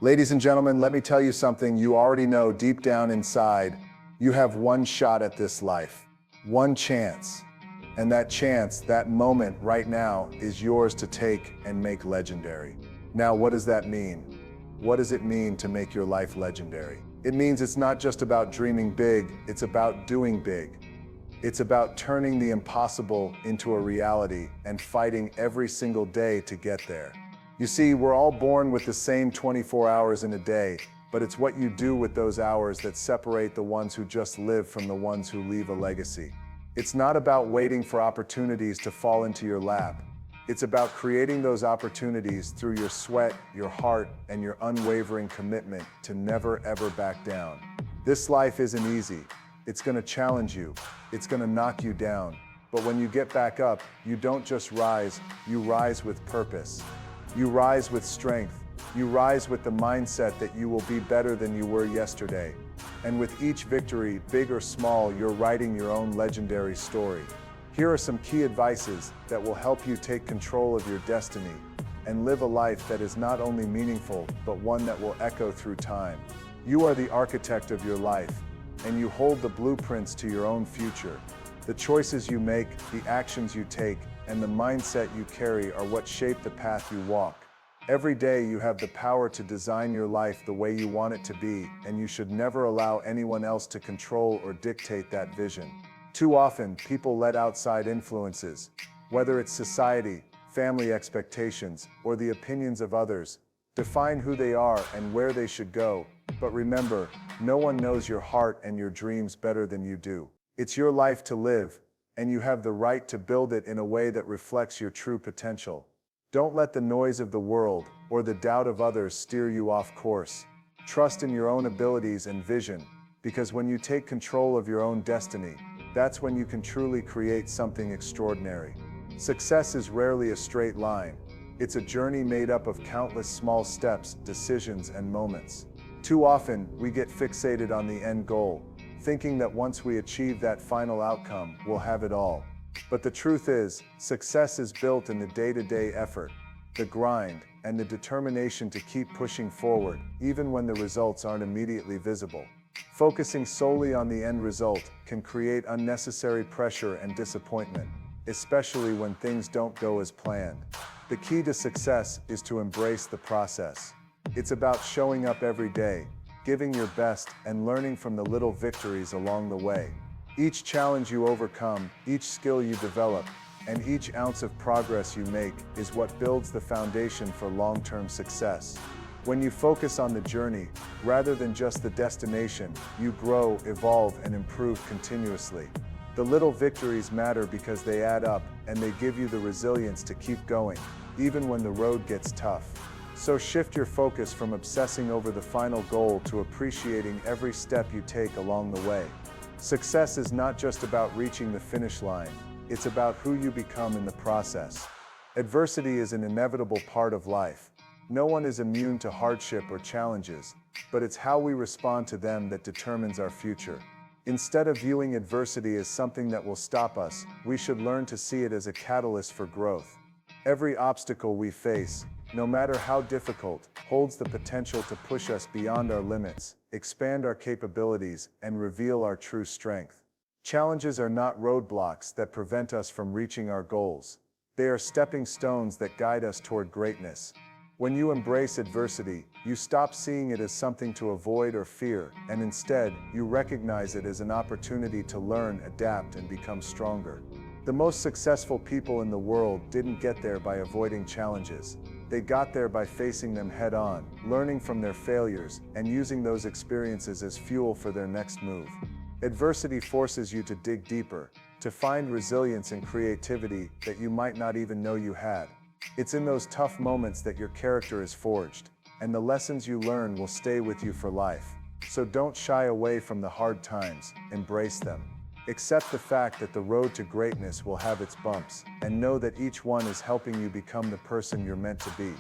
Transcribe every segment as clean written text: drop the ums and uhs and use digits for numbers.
Ladies and gentlemen, let me tell you something you already know deep down inside. You have one shot at this life, one chance. And that chance, that moment right now, is yours to take and make legendary. Now, what does that mean? What does it mean to make your life legendary? It means it's not just about dreaming big, it's about doing big. It's about turning the impossible into a reality and fighting every single day to get there. You see, we're all born with the same 24 hours in a day, but it's what you do with those hours that separate the ones who just live from the ones who leave a legacy. It's not about waiting for opportunities to fall into your lap. It's about creating those opportunities through your sweat, your heart, and your unwavering commitment to never ever back down. This life isn't easy. It's gonna challenge you. It's gonna knock you down. But when you get back up, you don't just rise, you rise with purpose. You rise with strength. You rise with the mindset that you will be better than you were yesterday. And with each victory, big or small, you're writing your own legendary story. Here are some key advices that will help you take control of your destiny and live a life that is not only meaningful, but one that will echo through time. You are the architect of your life, and you hold the blueprints to your own future. The choices you make, the actions you take, and the mindset you carry are what shape the path you walk. Every day you have the power to design your life the way you want it to be, and you should never allow anyone else to control or dictate that vision. Too often, people let outside influences, whether it's society, family expectations, or the opinions of others, define who they are and where they should go. But remember, no one knows your heart and your dreams better than you do. It's your life to live, and you have the right to build it in a way that reflects your true potential. Don't let the noise of the world or the doubt of others steer you off course. Trust in your own abilities and vision, because when you take control of your own destiny, that's when you can truly create something extraordinary. Success is rarely a straight line. It's a journey made up of countless small steps, decisions, and moments. Too often, we get fixated on the end goal, thinking that once we achieve that final outcome, we'll have it all. But the truth is, success is built in the day-to-day effort, the grind, and the determination to keep pushing forward, even when the results aren't immediately visible. Focusing solely on the end result can create unnecessary pressure and disappointment, especially when things don't go as planned. The key to success is to embrace the process. It's about showing up every day, giving your best, and learning from the little victories along the way. Each challenge you overcome, each skill you develop, and each ounce of progress you make is what builds the foundation for long-term success. When you focus on the journey, rather than just the destination, you grow, evolve, and improve continuously. The little victories matter because they add up, and they give you the resilience to keep going, even when the road gets tough. So shift your focus from obsessing over the final goal to appreciating every step you take along the way. Success is not just about reaching the finish line, it's about who you become in the process. Adversity is an inevitable part of life. No one is immune to hardship or challenges, but it's how we respond to them that determines our future. Instead of viewing adversity as something that will stop us, we should learn to see it as a catalyst for growth. Every obstacle we face, no matter how difficult, holds the potential to push us beyond our limits, expand our capabilities, and reveal our true strength. Challenges are not roadblocks that prevent us from reaching our goals. They are stepping stones that guide us toward greatness. When you embrace adversity, you stop seeing it as something to avoid or fear, and instead, you recognize it as an opportunity to learn, adapt, and become stronger. The most successful people in the world didn't get there by avoiding challenges. They got there by facing them head-on, learning from their failures, and using those experiences as fuel for their next move. Adversity forces you to dig deeper, to find resilience and creativity that you might not even know you had. It's in those tough moments that your character is forged, and the lessons you learn will stay with you for life. So don't shy away from the hard times, embrace them. Accept the fact that the road to greatness will have its bumps, and know that each one is helping you become the person you're meant to be.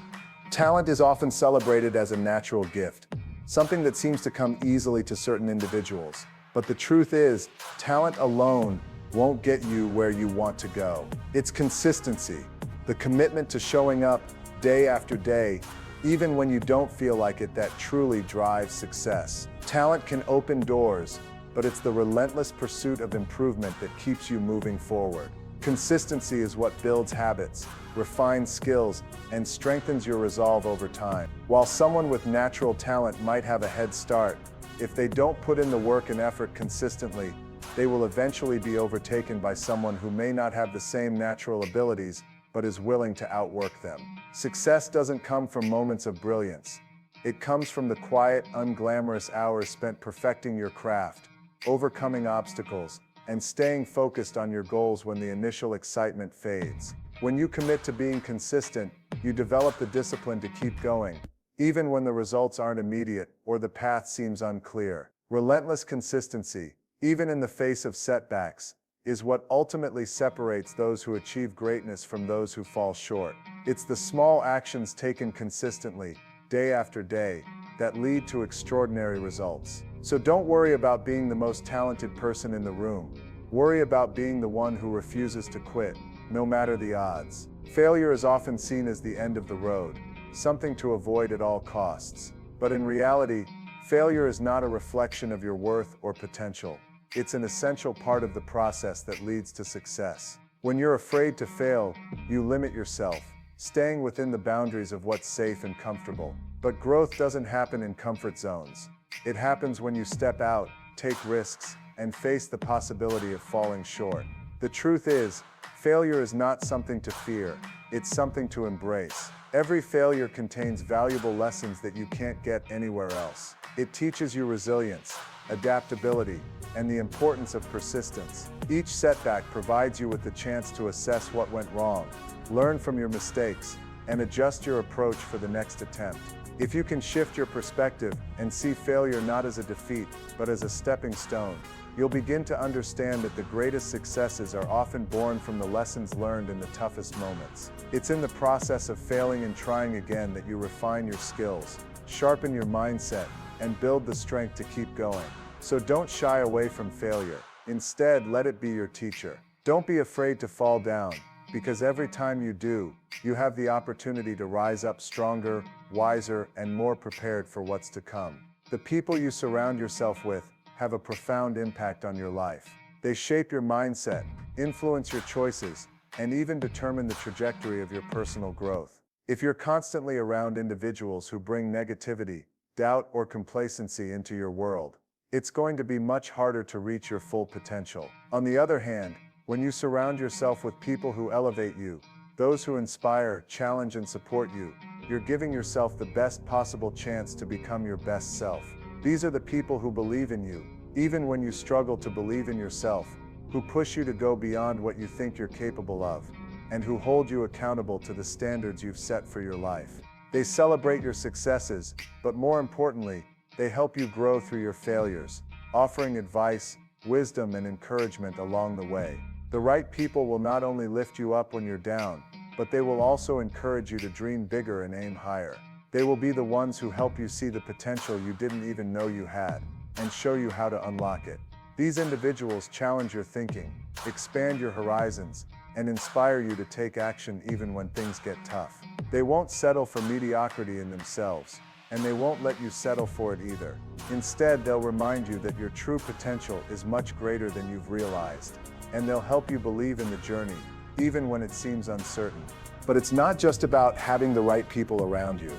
Talent is often celebrated as a natural gift, something that seems to come easily to certain individuals. But the truth is, talent alone won't get you where you want to go. It's consistency, the commitment to showing up day after day, even when you don't feel like it, that truly drives success. Talent can open doors, but it's the relentless pursuit of improvement that keeps you moving forward. Consistency is what builds habits, refines skills, and strengthens your resolve over time. While someone with natural talent might have a head start, if they don't put in the work and effort consistently, they will eventually be overtaken by someone who may not have the same natural abilities, but is willing to outwork them. Success doesn't come from moments of brilliance. It comes from the quiet, unglamorous hours spent perfecting your craft, overcoming obstacles, and staying focused on your goals when the initial excitement fades. When you commit to being consistent, you develop the discipline to keep going, even when the results aren't immediate or the path seems unclear. Relentless consistency, even in the face of setbacks, is what ultimately separates those who achieve greatness from those who fall short. It's the small actions taken consistently, day after day, that lead to extraordinary results. So don't worry about being the most talented person in the room. Worry about being the one who refuses to quit, no matter the odds. Failure is often seen as the end of the road, something to avoid at all costs. But in reality, failure is not a reflection of your worth or potential. It's an essential part of the process that leads to success. When you're afraid to fail, you limit yourself, staying within the boundaries of what's safe and comfortable. But growth doesn't happen in comfort zones. It happens when you step out, take risks, and face the possibility of falling short. The truth is, failure is not something to fear, it's something to embrace. Every failure contains valuable lessons that you can't get anywhere else. It teaches you resilience, adaptability, and the importance of persistence. Each setback provides you with the chance to assess what went wrong, learn from your mistakes, and adjust your approach for the next attempt. If you can shift your perspective and see failure not as a defeat, but as a stepping stone, you'll begin to understand that the greatest successes are often born from the lessons learned in the toughest moments. It's in the process of failing and trying again that you refine your skills, sharpen your mindset, and build the strength to keep going. So don't shy away from failure. Instead, let it be your teacher. Don't be afraid to fall down, because every time you do, you have the opportunity to rise up stronger, wiser, and more prepared for what's to come. The people you surround yourself with have a profound impact on your life. They shape your mindset, influence your choices, and even determine the trajectory of your personal growth. If you're constantly around individuals who bring negativity, doubt, or complacency into your world, it's going to be much harder to reach your full potential. On the other hand, when you surround yourself with people who elevate you, those who inspire, challenge, and support you, you're giving yourself the best possible chance to become your best self. These are the people who believe in you, even when you struggle to believe in yourself, who push you to go beyond what you think you're capable of, and who hold you accountable to the standards you've set for your life. They celebrate your successes, but more importantly, they help you grow through your failures, offering advice, wisdom, and encouragement along the way. The right people will not only lift you up when you're down, but they will also encourage you to dream bigger and aim higher. They will be the ones who help you see the potential you didn't even know you had, and show you how to unlock it. These individuals challenge your thinking, expand your horizons, and inspire you to take action even when things get tough. They won't settle for mediocrity in themselves, and they won't let you settle for it either. Instead, they'll remind you that your true potential is much greater than you've realized, and they'll help you believe in the journey, even when it seems uncertain. But it's not just about having the right people around you.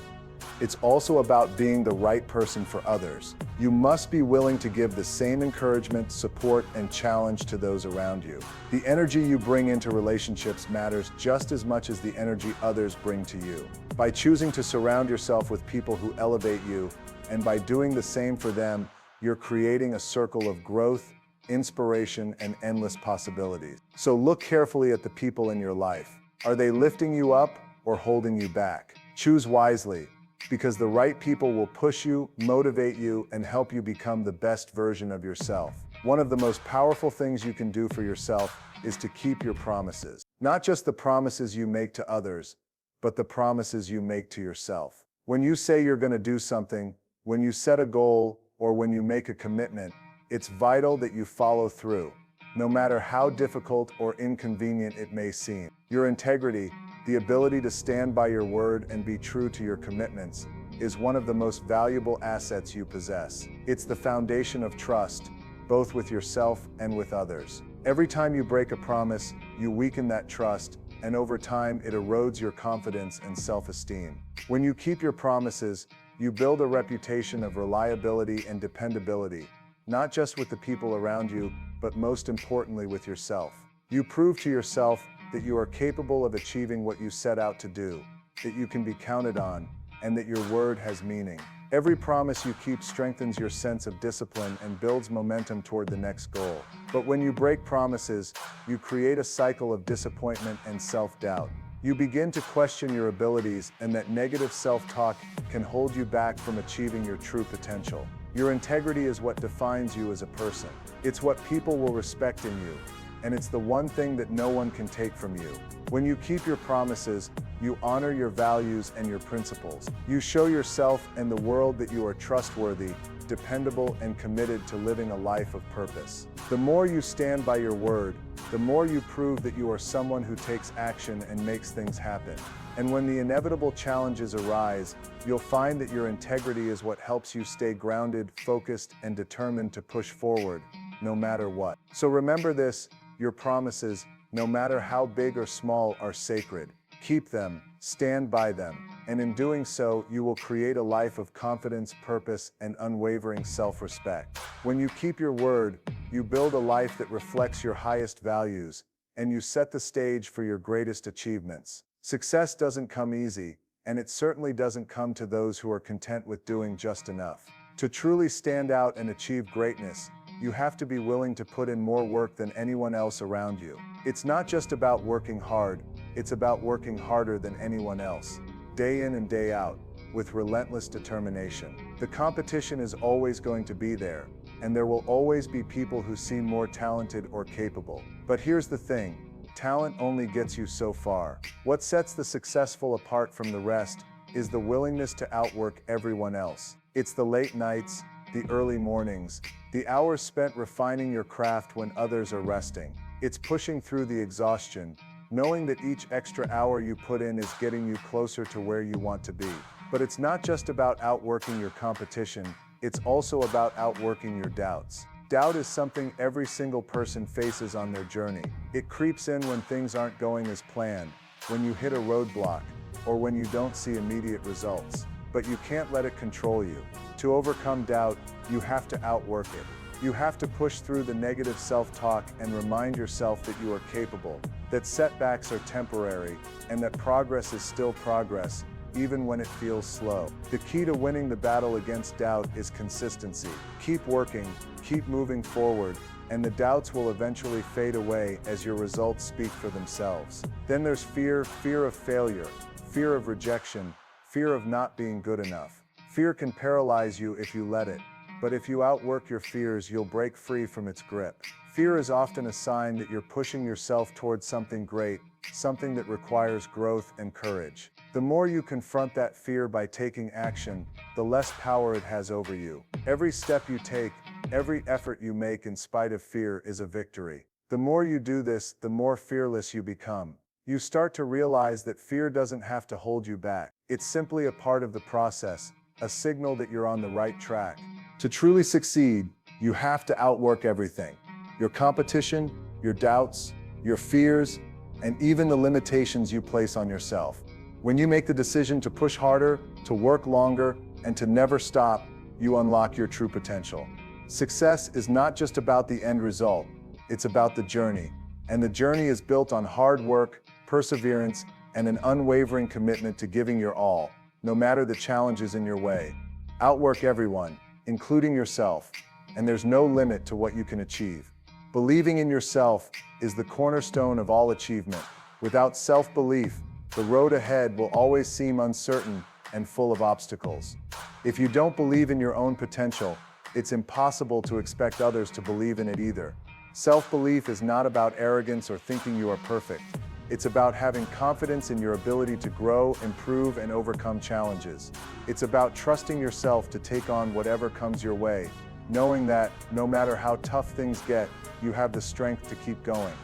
It's also about being the right person for others. You must be willing to give the same encouragement, support, and challenge to those around you. The energy you bring into relationships matters just as much as the energy others bring to you. By choosing to surround yourself with people who elevate you, and by doing the same for them, you're creating a circle of growth, inspiration, and endless possibilities. So look carefully at the people in your life. Are they lifting you up or holding you back? Choose wisely, because the right people will push you, motivate you, and help you become the best version of yourself. One of the most powerful things you can do for yourself is to keep your promises. Not just the promises you make to others, but the promises you make to yourself. When you say you're going to do something, when you set a goal, or when you make a commitment, it's vital that you follow through, no matter how difficult or inconvenient it may seem. Your integrity, The ability to stand by your word and be true to your commitments is one of the most valuable assets you possess. It's the foundation of trust, both with yourself and with others. Every time you break a promise, you weaken that trust, and over time it erodes your confidence and self-esteem. When you keep your promises, you build a reputation of reliability and dependability, not just with the people around you, but most importantly with yourself. You prove to yourself that you are capable of achieving what you set out to do, that you can be counted on, and that your word has meaning. Every promise you keep strengthens your sense of discipline and builds momentum toward the next goal. But when you break promises, you create a cycle of disappointment and self-doubt. You begin to question your abilities, and that negative self-talk can hold you back from achieving your true potential. Your integrity is what defines you as a person. It's what people will respect in you, and it's the one thing that no one can take from you. When you keep your promises, you honor your values and your principles. You show yourself and the world that you are trustworthy, dependable, and committed to living a life of purpose. The more you stand by your word, the more you prove that you are someone who takes action and makes things happen. And when the inevitable challenges arise, you'll find that your integrity is what helps you stay grounded, focused, and determined to push forward, no matter what. So remember this: your promises, no matter how big or small, are sacred. Keep them, stand by them, and in doing so, you will create a life of confidence, purpose, and unwavering self-respect. When you keep your word, you build a life that reflects your highest values, and you set the stage for your greatest achievements. Success doesn't come easy, and it certainly doesn't come to those who are content with doing just enough. To truly stand out and achieve greatness, you have to be willing to put in more work than anyone else around you. It's not just about working hard, it's about working harder than anyone else, day in and day out, with relentless determination. The competition is always going to be there, and there will always be people who seem more talented or capable. But here's the thing: talent only gets you so far. What sets the successful apart from the rest is the willingness to outwork everyone else. It's the late nights, the early mornings, the hours spent refining your craft when others are resting. It's pushing through the exhaustion, knowing that each extra hour you put in is getting you closer to where you want to be. But it's not just about outworking your competition, it's also about outworking your doubts. Doubt is something every single person faces on their journey. It creeps in when things aren't going as planned, when you hit a roadblock, or when you don't see immediate results. But you can't let it control you. To overcome doubt, you have to outwork it. You have to push through the negative self-talk and remind yourself that you are capable, that setbacks are temporary, and that progress is still progress, even when it feels slow. The key to winning the battle against doubt is consistency. Keep working, keep moving forward, and the doubts will eventually fade away as your results speak for themselves. Then there's fear of failure, fear of rejection, fear of not being good enough. Fear can paralyze you if you let it, but if you outwork your fears, you'll break free from its grip. Fear is often a sign that you're pushing yourself towards something great, something that requires growth and courage. The more you confront that fear by taking action, the less power it has over you. Every step you take, every effort you make in spite of fear is a victory. The more you do this, the more fearless you become. You start to realize that fear doesn't have to hold you back. It's simply a part of the process, a signal that you're on the right track. To truly succeed, you have to outwork everything: your competition, your doubts, your fears, and even the limitations you place on yourself. When you make the decision to push harder, to work longer, and to never stop, you unlock your true potential. Success is not just about the end result, it's about the journey. And the journey is built on hard work, perseverance, and an unwavering commitment to giving your all, no matter the challenges in your way. Outwork everyone, including yourself, and there's no limit to what you can achieve. Believing in yourself is the cornerstone of all achievement. Without self-belief, the road ahead will always seem uncertain and full of obstacles. If you don't believe in your own potential, it's impossible to expect others to believe in it either. Self-belief is not about arrogance or thinking you are perfect. It's about having confidence in your ability to grow, improve, and overcome challenges. It's about trusting yourself to take on whatever comes your way, knowing that, no matter how tough things get, you have the strength to keep going.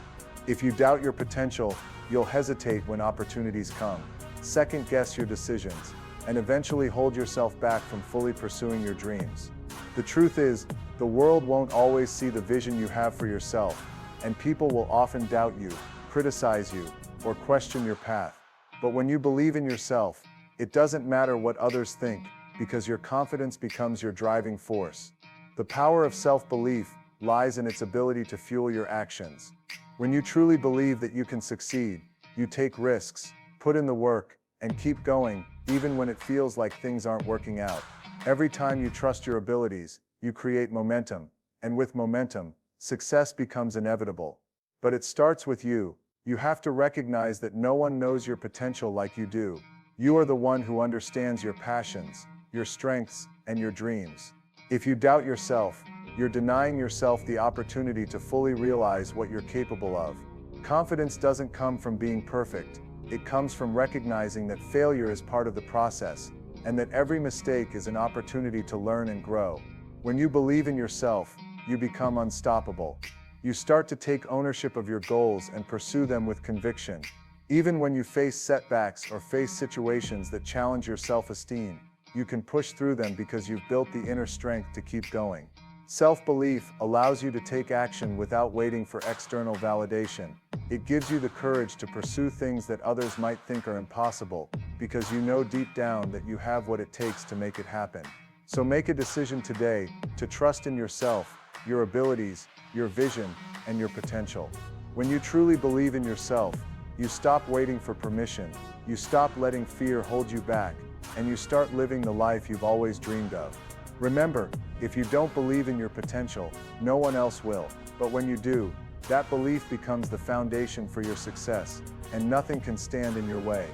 If you doubt your potential, you'll hesitate when opportunities come, second guess your decisions, and eventually hold yourself back from fully pursuing your dreams. The truth is, the world won't always see the vision you have for yourself, and people will often doubt you, criticize you, or question your path. But when you believe in yourself, it doesn't matter what others think, because your confidence becomes your driving force. The power of self-belief lies in its ability to fuel your actions. When you truly believe that you can succeed, you take risks, put in the work, and keep going, even when it feels like things aren't working out. Every time you trust your abilities, you create momentum, and with momentum, success becomes inevitable. But it starts with you. You have to recognize that no one knows your potential like you do. You are the one who understands your passions, your strengths, and your dreams. If you doubt yourself, you're denying yourself the opportunity to fully realize what you're capable of. Confidence doesn't come from being perfect. It comes from recognizing that failure is part of the process, and that every mistake is an opportunity to learn and grow. When you believe in yourself, you become unstoppable. You start to take ownership of your goals and pursue them with conviction. Even when you face setbacks or face situations that challenge your self-esteem, you can push through them because you've built the inner strength to keep going. Self-belief allows you to take action without waiting for external validation. It gives you the courage to pursue things that others might think are impossible, because you know deep down that you have what it takes to make it happen. So make a decision today to trust in yourself, your abilities, your vision, and your potential. When you truly believe in yourself, you stop waiting for permission, you stop letting fear hold you back, and you start living the life you've always dreamed of. Remember, if you don't believe in your potential, no one else will. But when you do, that belief becomes the foundation for your success, and nothing can stand in your way.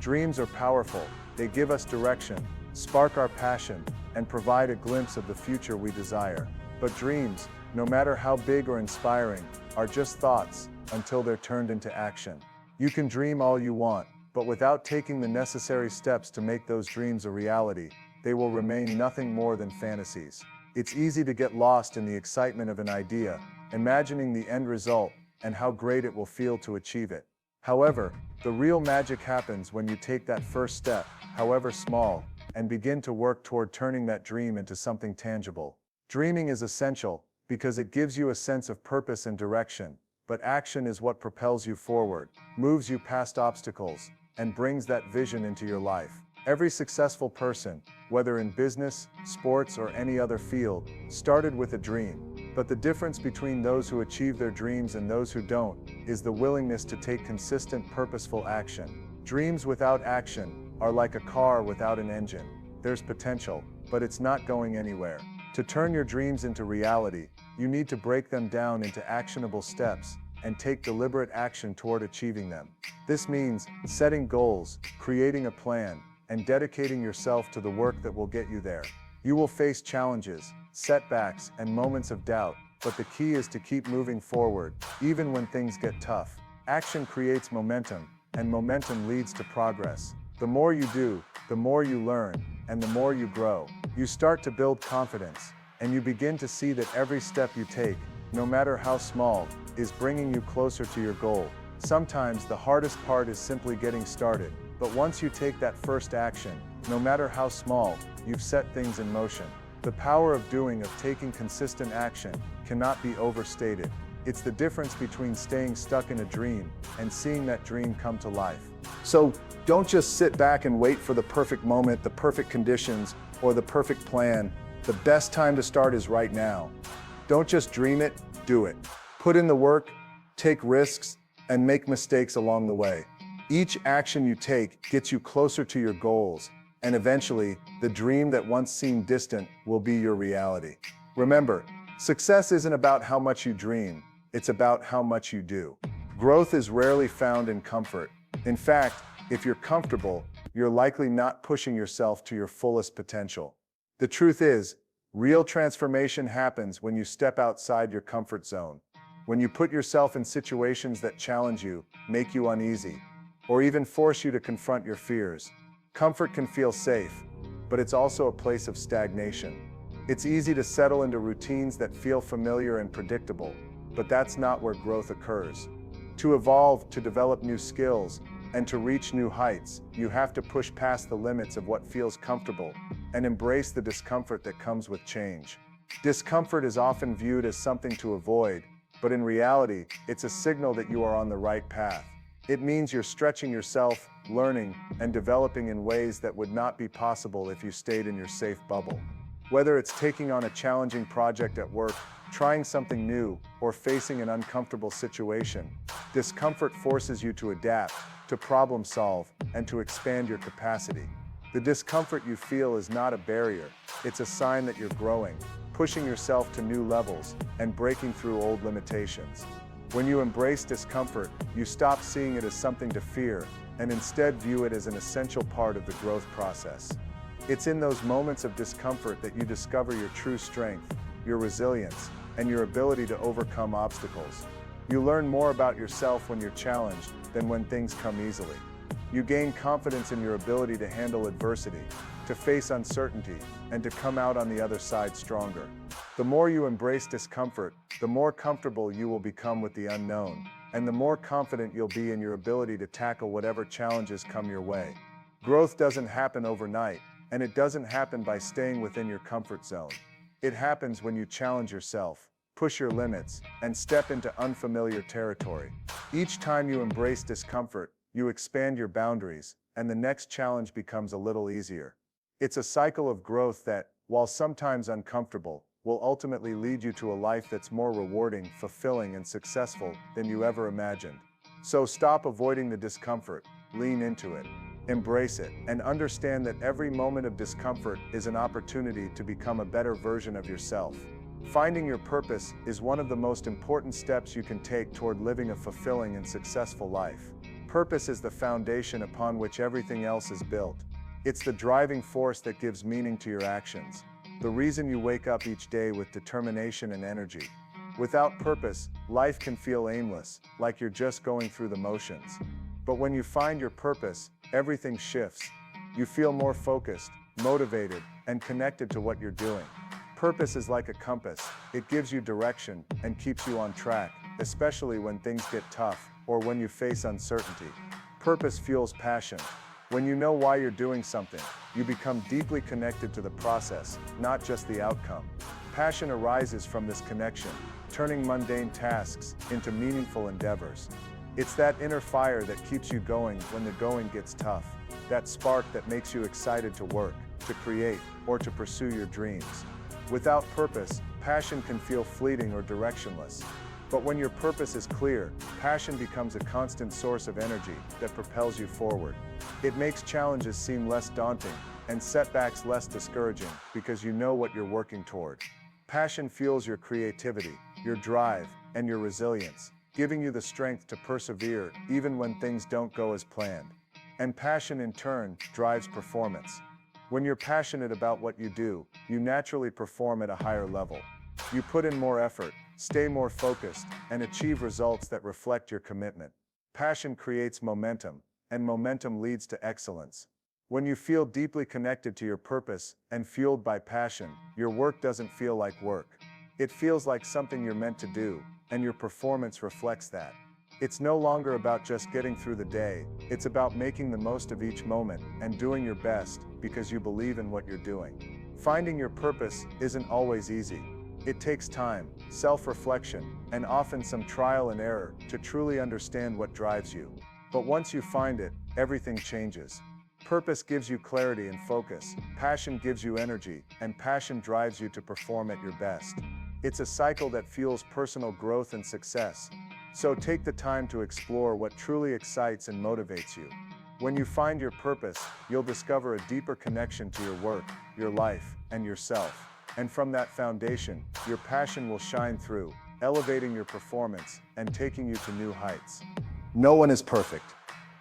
Dreams are powerful. They give us direction, spark our passion, and provide a glimpse of the future we desire. But dreams, no matter how big or inspiring, are just thoughts until they're turned into action. You can dream all you want, but without taking the necessary steps to make those dreams a reality, they will remain nothing more than fantasies. It's easy to get lost in the excitement of an idea, imagining the end result and how great it will feel to achieve it. However, the real magic happens when you take that first step, however small, and begin to work toward turning that dream into something tangible. Dreaming is essential because it gives you a sense of purpose and direction, but action is what propels you forward, moves you past obstacles, and brings that vision into your life. Every successful person, whether in business, sports, or any other field, started with a dream. But the difference between those who achieve their dreams and those who don't is the willingness to take consistent, purposeful action. Dreams without action are like a car without an engine. There's potential, but it's not going anywhere. To turn your dreams into reality, you need to break them down into actionable steps and take deliberate action toward achieving them. This means setting goals, creating a plan, and dedicating yourself to the work that will get you there. You will face challenges, setbacks, and moments of doubt, but the key is to keep moving forward, even when things get tough. Action creates momentum, and momentum leads to progress. The more you do, the more you learn, and the more you grow. You start to build confidence, and you begin to see that every step you take, no matter how small, is bringing you closer to your goal. Sometimes the hardest part is simply getting started, but once you take that first action, no matter how small, you've set things in motion. The power of taking consistent action cannot be overstated. It's the difference between staying stuck in a dream and seeing that dream come to life. So don't just sit back and wait for the perfect moment, the perfect conditions, or the perfect plan. The best time to start is right now. Don't just dream it, do it. Put in the work, take risks, and make mistakes along the way. Each action you take gets you closer to your goals, and eventually, the dream that once seemed distant will be your reality. Remember, success isn't about how much you dream, it's about how much you do. Growth is rarely found in comfort. In fact, if you're comfortable, you're likely not pushing yourself to your fullest potential. The truth is, real transformation happens when you step outside your comfort zone. When you put yourself in situations that challenge you, make you uneasy, or even force you to confront your fears. Comfort can feel safe, but it's also a place of stagnation. It's easy to settle into routines that feel familiar and predictable, but that's not where growth occurs. To evolve, to develop new skills, and to reach new heights, you have to push past the limits of what feels comfortable and embrace the discomfort that comes with change. Discomfort is often viewed as something to avoid, but in reality, it's a signal that you are on the right path. It means you're stretching yourself, learning, and developing in ways that would not be possible if you stayed in your safe bubble. Whether it's taking on a challenging project at work, trying something new, or facing an uncomfortable situation, discomfort forces you to adapt, to problem solve, and to expand your capacity. The discomfort you feel is not a barrier, it's a sign that you're growing, pushing yourself to new levels, and breaking through old limitations. When you embrace discomfort, you stop seeing it as something to fear, and instead view it as an essential part of the growth process. It's in those moments of discomfort that you discover your true strength, your resilience, and your ability to overcome obstacles. You learn more about yourself when you're challenged than when things come easily. You gain confidence in your ability to handle adversity, to face uncertainty, and to come out on the other side stronger. The more you embrace discomfort, the more comfortable you will become with the unknown, and the more confident you'll be in your ability to tackle whatever challenges come your way. Growth doesn't happen overnight, and it doesn't happen by staying within your comfort zone. It happens when you challenge yourself, push your limits, and step into unfamiliar territory. Each time you embrace discomfort, you expand your boundaries, and the next challenge becomes a little easier. It's a cycle of growth that, while sometimes uncomfortable, will ultimately lead you to a life that's more rewarding, fulfilling, and successful than you ever imagined. So stop avoiding the discomfort, lean into it, embrace it, and understand that every moment of discomfort is an opportunity to become a better version of yourself. Finding your purpose is one of the most important steps you can take toward living a fulfilling and successful life. Purpose is the foundation upon which everything else is built. It's the driving force that gives meaning to your actions, the reason you wake up each day with determination and energy. Without purpose, life can feel aimless, like you're just going through the motions. But when you find your purpose, everything shifts. You feel more focused, motivated, and connected to what you're doing. Purpose is like a compass. It gives you direction and keeps you on track, especially when things get tough or when you face uncertainty. Purpose fuels passion. When you know why you're doing something, you become deeply connected to the process, not just the outcome. Passion arises from this connection, turning mundane tasks into meaningful endeavors. It's that inner fire that keeps you going when the going gets tough, that spark that makes you excited to work, to create, or to pursue your dreams. Without purpose, passion can feel fleeting or directionless. But when your purpose is clear, passion becomes a constant source of energy that propels you forward. It makes challenges seem less daunting and setbacks less discouraging because you know what you're working toward. Passion fuels your creativity, your drive, and your resilience, giving you the strength to persevere even when things don't go as planned. And passion in turn drives performance. When you're passionate about what you do, you naturally perform at a higher level. You put in more effort, stay more focused, and achieve results that reflect your commitment. Passion creates momentum, and momentum leads to excellence. When you feel deeply connected to your purpose and fueled by passion, your work doesn't feel like work. It feels like something you're meant to do, and your performance reflects that. It's no longer about just getting through the day, it's about making the most of each moment and doing your best because you believe in what you're doing. Finding your purpose isn't always easy. It takes time, self-reflection, and often some trial and error to truly understand what drives you. But once you find it, everything changes. Purpose gives you clarity and focus, passion gives you energy, and passion drives you to perform at your best. It's a cycle that fuels personal growth and success. So take the time to explore what truly excites and motivates you. When you find your purpose, you'll discover a deeper connection to your work, your life, and yourself. And from that foundation, your passion will shine through, elevating your performance and taking you to new heights. No one is perfect.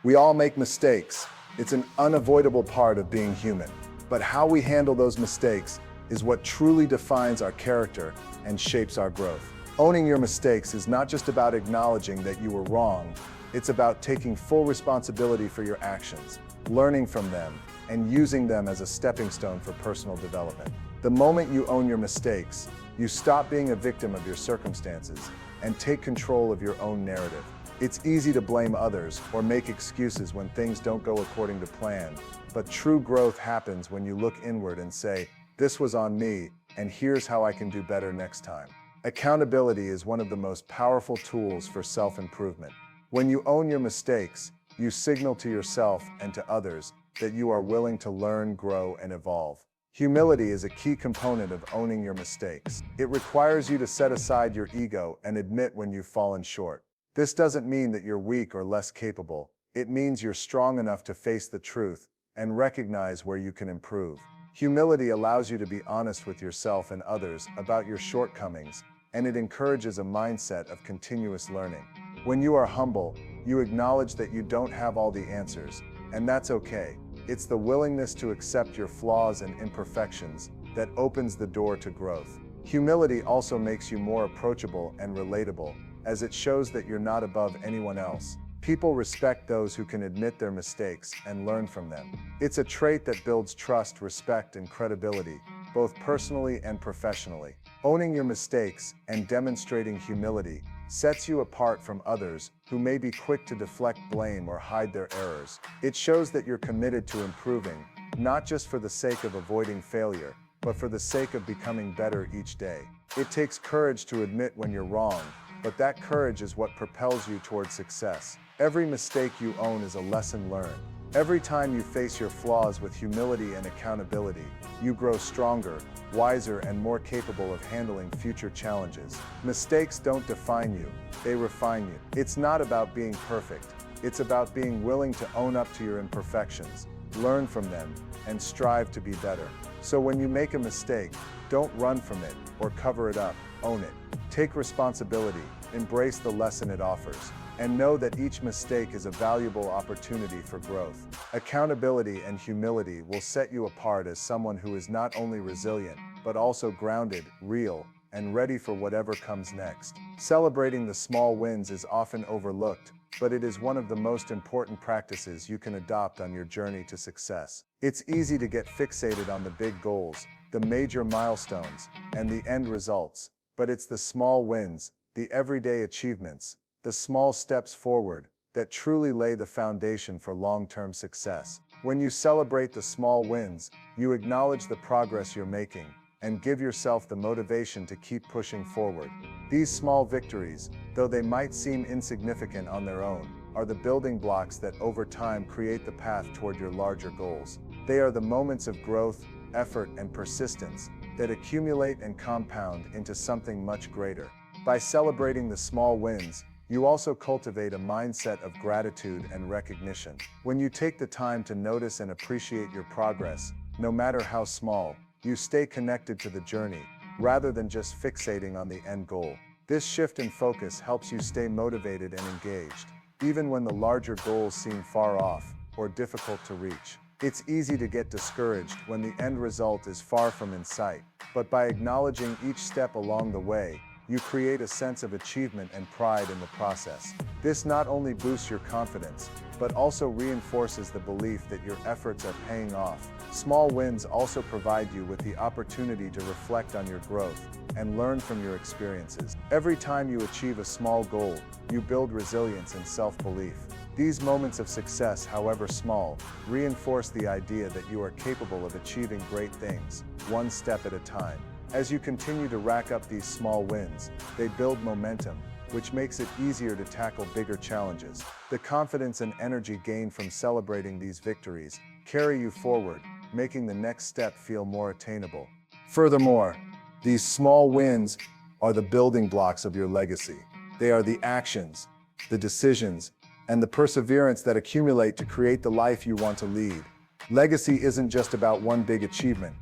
We all make mistakes. It's an unavoidable part of being human. But how we handle those mistakes is what truly defines our character and shapes our growth. Owning your mistakes is not just about acknowledging that you were wrong, it's about taking full responsibility for your actions, learning from them, and using them as a stepping stone for personal development. The moment you own your mistakes, you stop being a victim of your circumstances and take control of your own narrative. It's easy to blame others or make excuses when things don't go according to plan, but true growth happens when you look inward and say, "This was on me, and here's how I can do better next time." Accountability is one of the most powerful tools for self-improvement. When you own your mistakes, you signal to yourself and to others that you are willing to learn, grow, and evolve. Humility is a key component of owning your mistakes. It requires you to set aside your ego and admit when you've fallen short. This doesn't mean that you're weak or less capable. It means you're strong enough to face the truth and recognize where you can improve. Humility allows you to be honest with yourself and others about your shortcomings, and it encourages a mindset of continuous learning. When you are humble, you acknowledge that you don't have all the answers, and that's okay. It's the willingness to accept your flaws and imperfections that opens the door to growth. Humility also makes you more approachable and relatable, as it shows that you're not above anyone else. People respect those who can admit their mistakes and learn from them. It's a trait that builds trust, respect, and credibility, both personally and professionally. Owning your mistakes and demonstrating humility sets you apart from others who may be quick to deflect blame or hide their errors. It shows that you're committed to improving, not just for the sake of avoiding failure, but for the sake of becoming better each day. It takes courage to admit when you're wrong, but that courage is what propels you towards success. Every mistake you own is a lesson learned. Every time you face your flaws with humility and accountability, you grow stronger, wiser, and more capable of handling future challenges. Mistakes don't define you, they refine you. It's not about being perfect, it's about being willing to own up to your imperfections, learn from them, and strive to be better. So when you make a mistake, don't run from it or cover it up, own it. Take responsibility, embrace the lesson it offers, and know that each mistake is a valuable opportunity for growth. Accountability and humility will set you apart as someone who is not only resilient, but also grounded, real, and ready for whatever comes next. Celebrating the small wins is often overlooked, but it is one of the most important practices you can adopt on your journey to success. It's easy to get fixated on the big goals, the major milestones, and the end results, but it's the small wins, the everyday achievements, the small steps forward that truly lay the foundation for long-term success. When you celebrate the small wins, you acknowledge the progress you're making and give yourself the motivation to keep pushing forward. These small victories, though they might seem insignificant on their own, are the building blocks that over time create the path toward your larger goals. They are the moments of growth, effort, and persistence that accumulate and compound into something much greater. By celebrating the small wins, you also cultivate a mindset of gratitude and recognition. When you take the time to notice and appreciate your progress, no matter how small, you stay connected to the journey, rather than just fixating on the end goal. This shift in focus helps you stay motivated and engaged, even when the larger goals seem far off or difficult to reach. It's easy to get discouraged when the end result is far from in sight, but by acknowledging each step along the way, you create a sense of achievement and pride in the process. This not only boosts your confidence, but also reinforces the belief that your efforts are paying off. Small wins also provide you with the opportunity to reflect on your growth and learn from your experiences. Every time you achieve a small goal, you build resilience and self-belief. These moments of success, however small, reinforce the idea that you are capable of achieving great things, one step at a time. As you continue to rack up these small wins, they build momentum, which makes it easier to tackle bigger challenges. The confidence and energy gained from celebrating these victories carry you forward, making the next step feel more attainable. Furthermore, these small wins are the building blocks of your legacy. They are the actions, the decisions, and the perseverance that accumulate to create the life you want to lead. Legacy isn't just about one big achievement.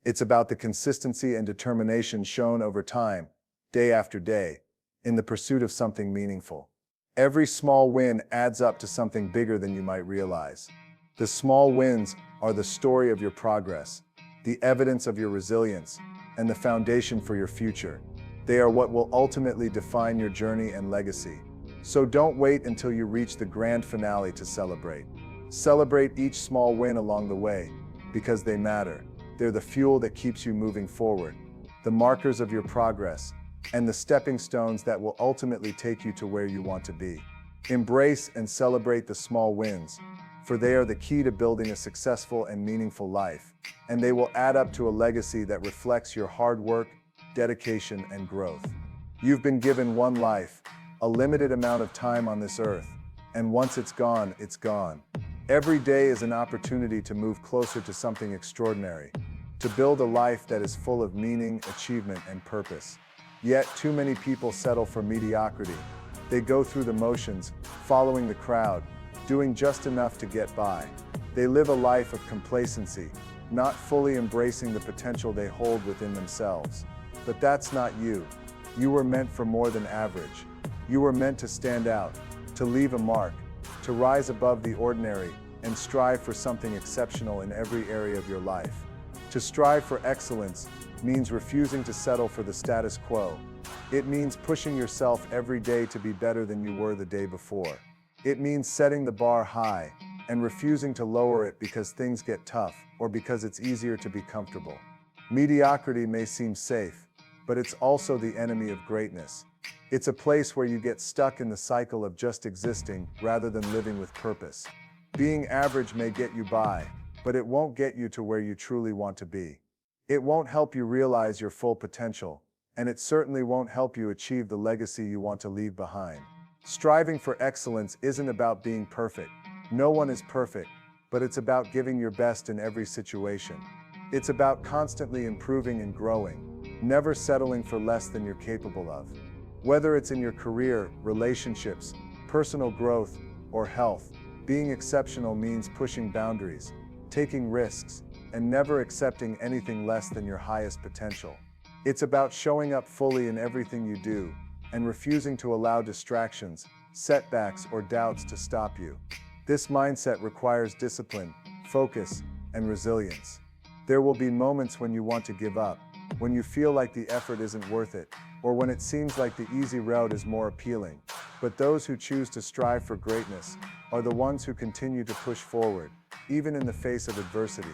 It's about the consistency and determination shown over time, day after day, in the pursuit of something meaningful. Every small win adds up to something bigger than you might realize. The small wins are the story of your progress, the evidence of your resilience, and the foundation for your future. They are what will ultimately define your journey and legacy. So don't wait until you reach the grand finale to celebrate. Celebrate each small win along the way, because they matter. They're the fuel that keeps you moving forward, the markers of your progress, and the stepping stones that will ultimately take you to where you want to be. Embrace and celebrate the small wins, for they are the key to building a successful and meaningful life, and they will add up to a legacy that reflects your hard work, dedication, and growth. You've been given one life, a limited amount of time on this earth, and once it's gone, it's gone. Every day is an opportunity to move closer to something extraordinary, to build a life that is full of meaning, achievement, and purpose. Yet, too many people settle for mediocrity. They go through the motions, following the crowd, doing just enough to get by. They live a life of complacency, not fully embracing the potential they hold within themselves. But that's not you. You were meant for more than average. You were meant to stand out, to leave a mark, to rise above the ordinary, and strive for something exceptional in every area of your life. To strive for excellence means refusing to settle for the status quo. It means pushing yourself every day to be better than you were the day before. It means setting the bar high and refusing to lower it because things get tough or because it's easier to be comfortable. Mediocrity may seem safe, but it's also the enemy of greatness. It's a place where you get stuck in the cycle of just existing rather than living with purpose. Being average may get you by, but it won't get you to where you truly want to be. It won't help you realize your full potential, and it certainly won't help you achieve the legacy you want to leave behind. Striving for excellence isn't about being perfect. No one is perfect, but it's about giving your best in every situation. It's about constantly improving and growing, never settling for less than you're capable of. Whether it's in your career, relationships, personal growth, or health, being exceptional means pushing boundaries, taking risks, and never accepting anything less than your highest potential. It's about showing up fully in everything you do and refusing to allow distractions, setbacks, or doubts to stop you. This mindset requires discipline, focus, and resilience. There will be moments when you want to give up, when you feel like the effort isn't worth it, or when it seems like the easy route is more appealing. But those who choose to strive for greatness are the ones who continue to push forward, even in the face of adversity.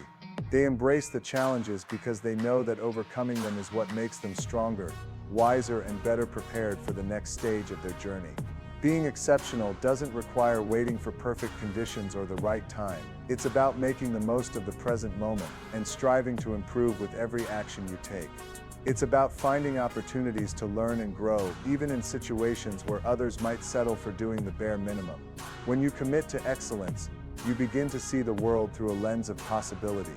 They embrace the challenges because they know that overcoming them is what makes them stronger, wiser, and better prepared for the next stage of their journey. Being exceptional doesn't require waiting for perfect conditions or the right time. It's about making the most of the present moment and striving to improve with every action you take. It's about finding opportunities to learn and grow, even in situations where others might settle for doing the bare minimum. When you commit to excellence, you begin to see the world through a lens of possibility.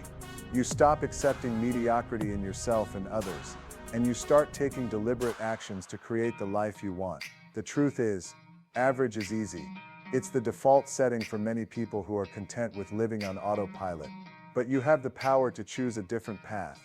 You stop accepting mediocrity in yourself and others, and you start taking deliberate actions to create the life you want. The truth is, average is easy. It's the default setting for many people who are content with living on autopilot. But you have the power to choose a different path.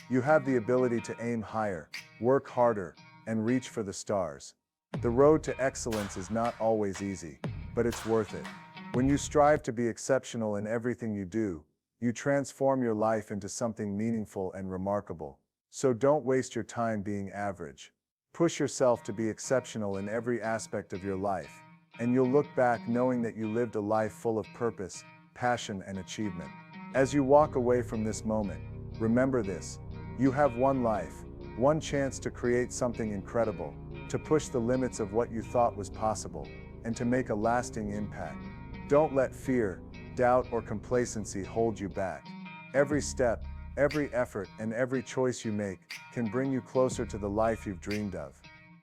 You have the ability to aim higher, work harder, and reach for the stars. The road to excellence is not always easy, but it's worth it. When you strive to be exceptional in everything you do, you transform your life into something meaningful and remarkable. So don't waste your time being average. Push yourself to be exceptional in every aspect of your life, and you'll look back knowing that you lived a life full of purpose, passion, and achievement. As you walk away from this moment, remember this: you have one life, one chance to create something incredible, to push the limits of what you thought was possible, and to make a lasting impact. Don't let fear, doubt, or complacency hold you back. Every step, every effort, and every choice you make can bring you closer to the life you've dreamed of.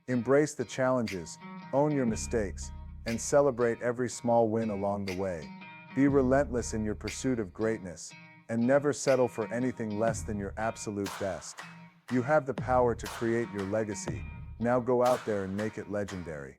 Embrace the challenges, own your mistakes, and celebrate every small win along the way. Be relentless in your pursuit of greatness, and never settle for anything less than your absolute best. You have the power to create your legacy. Now go out there and make it legendary.